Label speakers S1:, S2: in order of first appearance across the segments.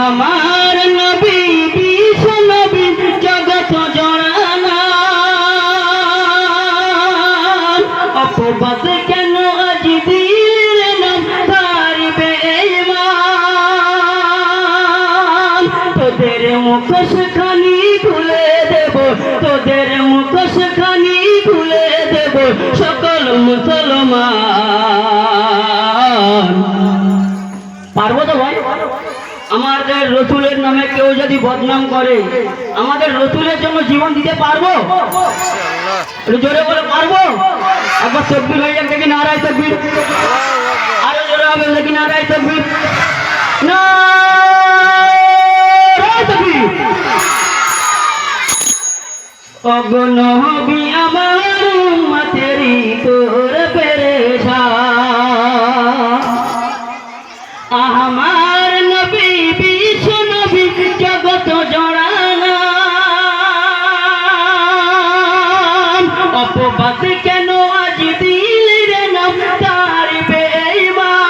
S1: আমার নবী বিশ্ব নবী জগত জড়ানা অপবাদ কেন আজ দিলের নাম তারিবে ঈমান তোদের মুখোশখানি খুলে দেব তোদের মুখোশখানি খুলে দেব সকল মুসলমান পারবো তো ভাই আমাদের রসুলের নামে কেউ যদি বদনাম করে আমাদের রসুলের জন্য জীবন দিতে পারবো জোরে বলে পারবো একবার তকবীর হয়ে যাক দেখি নারায়ে তাকবীর আরো জোরে হবে দেখি নারায়ে তাকবীর নারায়ে তাকবীর ওগো নবী আমার উম্মতেরি তোর পেরেশান আমার নবী বিশ্ব নবী জগত জড়ানা অপবাদ কেন আজ দিলের নাম তারিবে ঈমান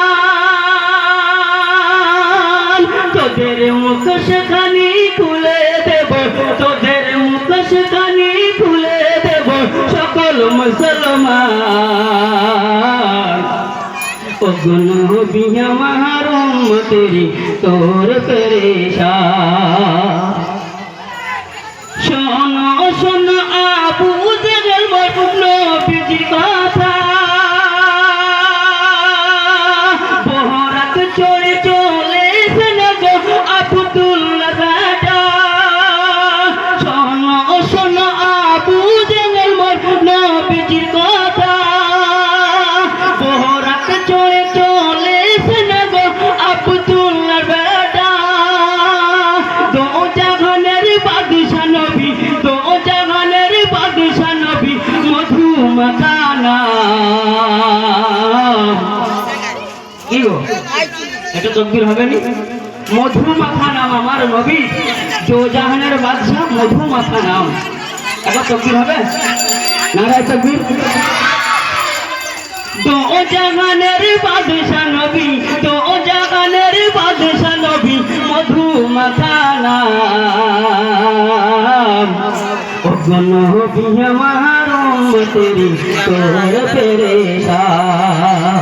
S1: তোদের মুখোশখানি খুলে দেব তোদের মুখোশখানি খুলে দেব সকল মুসলমান ওগো নবী আমার উম্মতেরি তোর পেরেশান শোনো শোনো আবু জেহেল নবীজির কথা বহরাত চড়ে চলেছেন গো আব্দুল্লাহ বেটা শোনো শোনো আবু জেহেল নবীজির কথা বহরাত চড়ে চলেছেন গো আব্দুল্লাহ বেটা দো জাহানের বাদশা নবী দো জাহানের বাদশা নবী মধু মাখানা কি গো এটা তকবীর হবে নি মধু মাখা নাম আমার নবী দো জাহানের বাদশা মধু মাখা নাম একবার তকবীর হবে নারায়ে তাকবীর দো জাহানের বাদশা নবী দো জাহানের বাদশা নবী মধু মাখা নাম ওগো নবী আমার উম্মতেরি তোর পেরেশান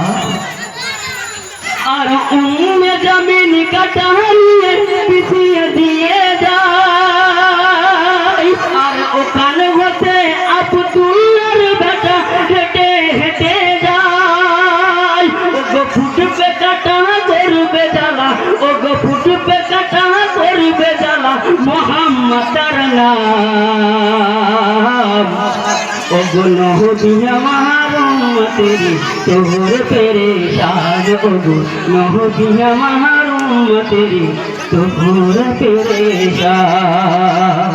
S1: আর উম্মে জমিন কাটানিয়ে পিছিয়ে দিয়ে যায় আর ওখান হতে আব্দুল্লাহর বেটা হেঁটে হেঁটে যায় ওগো ফুটবে কাটা করবে জ্বালা ওগো ফুটবে কাটা করবে জ্বালা মুহাম্মাদের নাম ওগো নবী আমার উম্মতেরি তোর পেরেশান ওগো নবী আমার উম্মতেরি তোর পেরেশান